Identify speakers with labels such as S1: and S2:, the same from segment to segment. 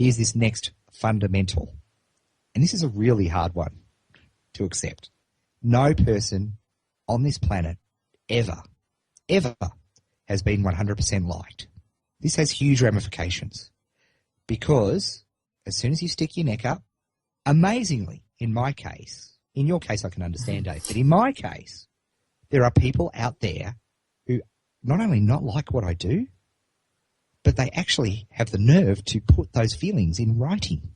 S1: here's this next fundamental. And this is a really hard one to accept. No person on this planet ever has been 100% liked. This has huge ramifications because as soon as you stick your neck up, amazingly, in my case, in your case I can understand, Dave, but in my case, there are people out there who not only not like what I do, but they actually have the nerve to put those feelings in writing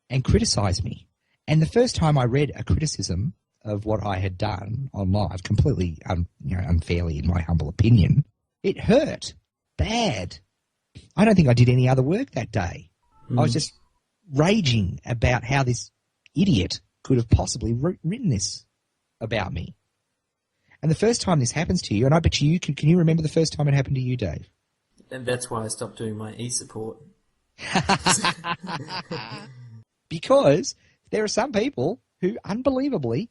S1: and criticize me. And the first time I read a criticism of what I had done on live, completely unfairly in my humble opinion, it hurt bad. I don't think I did any other work that day. I was just raging about how this idiot could have possibly written this about me. And the first time this happens to you, and I bet you can you remember the first time it happened to you, Dave?
S2: And that's why I stopped doing my e-support.
S1: Because there are some people who unbelievably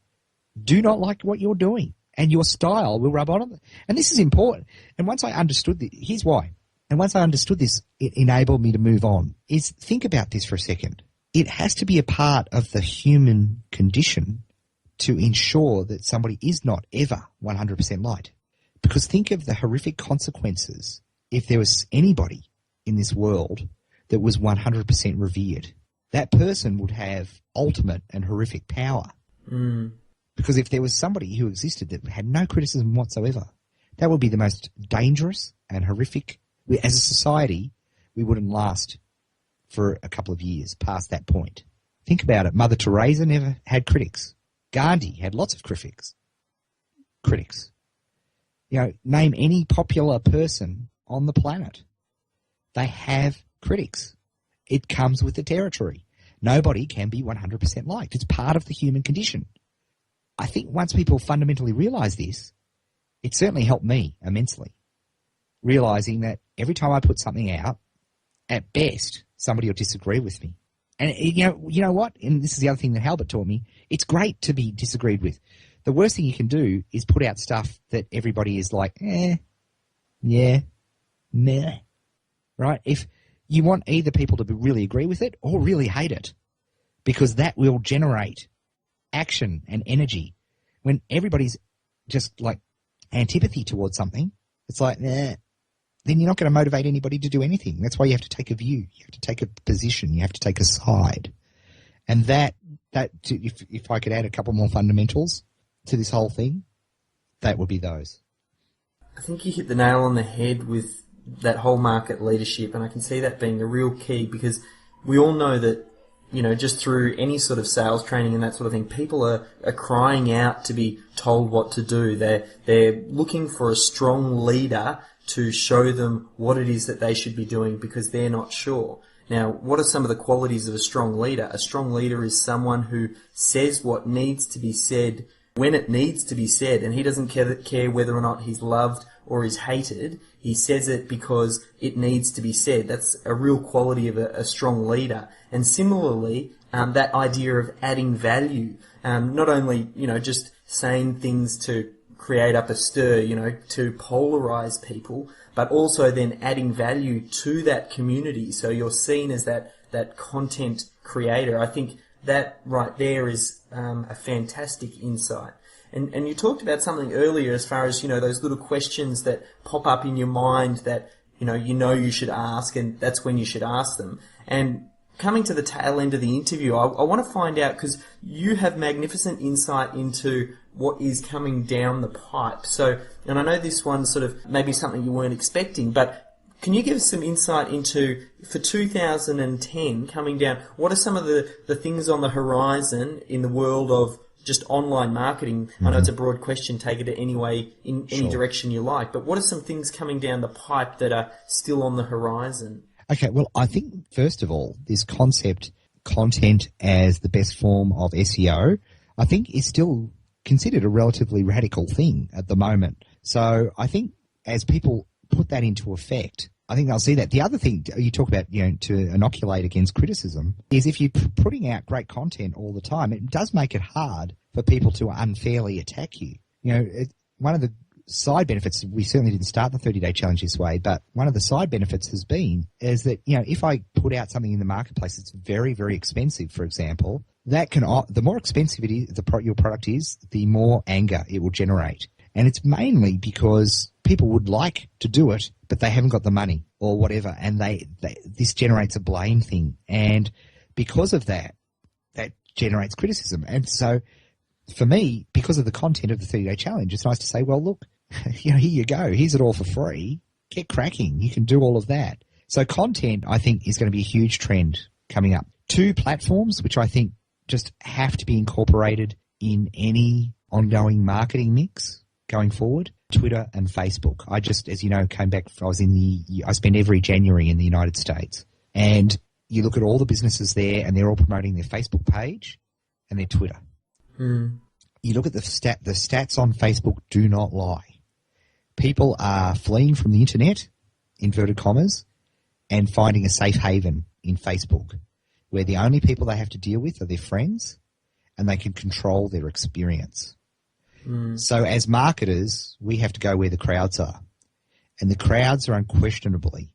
S1: do not like what you're doing, and your style will rub on them. And this is important. And once I understood this, here's why. And once I understood this, it enabled me to move on. Is think about this for a second. It has to be a part of the human condition to ensure that somebody is not ever 100% liked. Because think of the horrific consequences if there was anybody in this world that was 100% revered. That person would have ultimate and horrific power. Because if there was somebody who existed that had no criticism whatsoever, that would be the most dangerous and horrific. As a society, we wouldn't last for a couple of years past that point. Think about it. Mother Teresa never had critics. Gandhi had lots of critics. Name any popular person on the planet. They have critics. It comes with the territory. Nobody can be 100% liked. It's part of the human condition. I think once people fundamentally realize this, it certainly helped me immensely. Realizing that every time I put something out, at best, somebody will disagree with me. And you know what? And this is the other thing that Halbert taught me. It's great to be disagreed with. The worst thing you can do is put out stuff that everybody is like, yeah, meh. Right? If you want either people to really agree with it or really hate it, because that will generate action and energy. When everybody's just like antipathy towards something, it's like, then you're not going to motivate anybody to do anything. That's why you have to take a view. You have to take a position. You have to take a side. And that if I could add a couple more fundamentals to this whole thing, that would be those.
S2: I think you hit the nail on the head with that whole market leadership, and I can see that being a real key because we all know that, just through any sort of sales training and that sort of thing, people are crying out to be told what to do. They're looking for a strong leader to show them what it is that they should be doing because they're not sure. Now, what are some of the qualities of a strong leader? A strong leader is someone who says what needs to be said when it needs to be said, and he doesn't care whether or not he's loved or is hated. He says it because it needs to be said. That's a real quality of a strong leader. And similarly, that idea of adding value, not only, just saying things to create up a stir, to polarize people, but also then adding value to that community. So you're seen as that content creator. I think that right there is a fantastic insight. And you talked about something earlier as far as, those little questions that pop up in your mind that, you should ask, and that's when you should ask them. And coming to the tail end of the interview, I want to find out, because you have magnificent insight into what is coming down the pipe. So, and I know this one's sort of maybe something you weren't expecting, but can you give us some insight into, for 2010 coming down, what are some of the things on the horizon in the world of just online marketing? I know it's a broad question, take it any way, in any direction you like, but what are some things coming down the pipe that are still on the horizon?
S1: Okay, well, I think, first of all, this concept, content as the best form of SEO, I think is still considered a relatively radical thing at the moment. So I think as people put that into effect, I think they'll see that. The other thing you talk about, to inoculate against criticism is if you're putting out great content all the time, it does make it hard for people to unfairly attack you. One of the side benefits, we certainly didn't start the 30-day challenge this way, but one of the side benefits has been is that, if I put out something in the marketplace that's very, very expensive, for example, that the more expensive it is, your product is, the more anger it will generate. And it's mainly because people would like to do it, but they haven't got the money or whatever. And this generates a blame thing. And because of that generates criticism. And so for me, because of the content of the 30-day challenge, it's nice to say, well, look, here you go. Here's it all for free. Get cracking. You can do all of that. So content, I think, is going to be a huge trend coming up. 2 platforms, which I think just have to be incorporated in any ongoing marketing mix going forward, Twitter and Facebook. I just, as you know, came back, I spend every January in the United States, and you look at all the businesses there and they're all promoting their Facebook page and their Twitter.
S2: Mm.
S1: You look at the stats on Facebook do not lie. People are fleeing from the internet, inverted commas, and finding a safe haven in Facebook, where the only people they have to deal with are their friends and they can control their experience.
S2: Mm.
S1: So as marketers, we have to go where the crowds are. And the crowds are unquestionably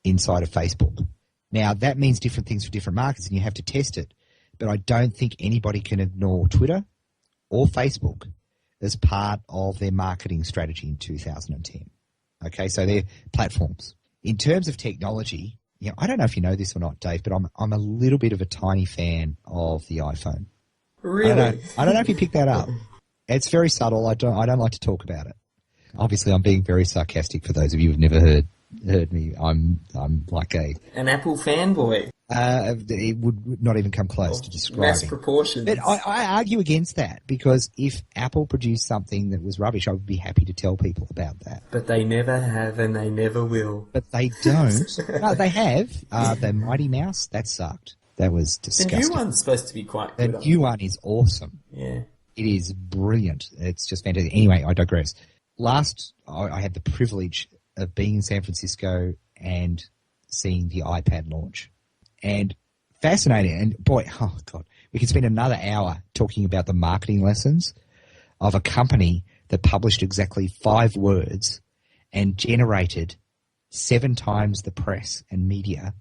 S1: inside of Facebook. Now, that means different things for different markets, and you have to test it. But I don't think anybody can ignore Twitter or Facebook as part of their marketing strategy in 2010. Okay, so they're platforms. In terms of technology, I don't know if you know this or not, Dave, but I'm a little bit of a tiny fan of the iPhone.
S2: Really?
S1: I don't know if you picked that up. It's very subtle. I don't like to talk about it. Obviously, I'm being very sarcastic for those of you who've never heard me. I'm like
S2: an Apple fanboy.
S1: It would not even come close to describing.
S2: Mass proportions.
S1: But I argue against that, because if Apple produced something that was rubbish, I would be happy to tell people about that.
S2: But they never have, and they never will.
S1: But they don't. No, they have. The Mighty Mouse, that sucked. That was disgusting.
S2: The new one's supposed to be quite good.
S1: The new one is awesome.
S2: Yeah.
S1: It is brilliant. It's just fantastic. Anyway, I digress. I had the privilege of being in San Francisco and seeing the iPad launch. And fascinating. And boy, oh God, we could spend another hour talking about the marketing lessons of a company that published exactly 5 words and generated 7 times the press and media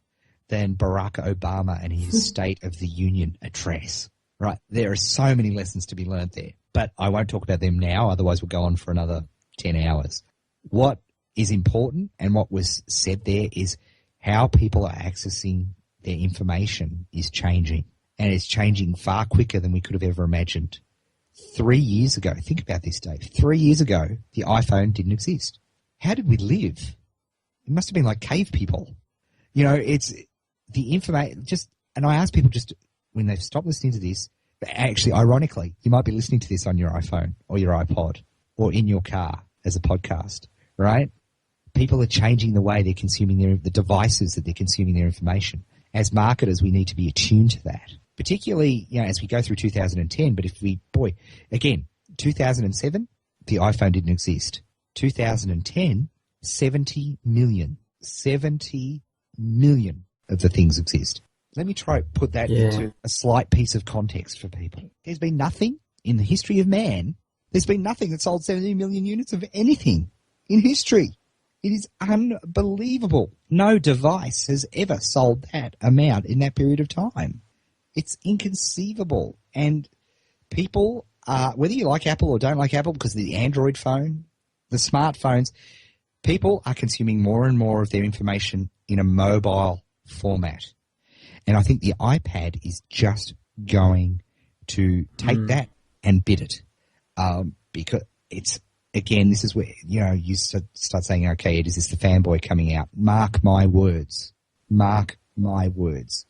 S1: than Barack Obama and his State of the Union address. Right? There are so many lessons to be learned there, but I won't talk about them now. Otherwise we'll go on for another 10 hours. What is important and what was said there is how people are accessing their information is changing, and it's changing far quicker than we could have ever imagined. 3 years ago, think about this, Dave. 3 years ago, the iPhone didn't exist. How did we live? It must have been like cave people. It's the information and I ask people just when they've stopped listening to this, but actually, ironically, you might be listening to this on your iPhone or your iPod or in your car as a podcast, right? People are changing the way they're consuming the devices that they're consuming their information. As marketers, we need to be attuned to that, particularly, as we go through 2010. But again, 2007, the iPhone didn't exist. 2010, 70 million of the things exist. Let me try to put that into a slight piece of context for people. There's been nothing in the history of man. There's been nothing that sold 70 million units of anything in history. It is unbelievable. No device has ever sold that amount in that period of time. It's inconceivable. And people, whether you like Apple or don't like Apple, because of the Android phone, the smartphones, people are consuming more and more of their information in a mobile format. And I think the iPad is just going to take that and bid it. Because it's, again, this is where, you start saying, okay, is this the fanboy coming out? Mark my words. Mark my words.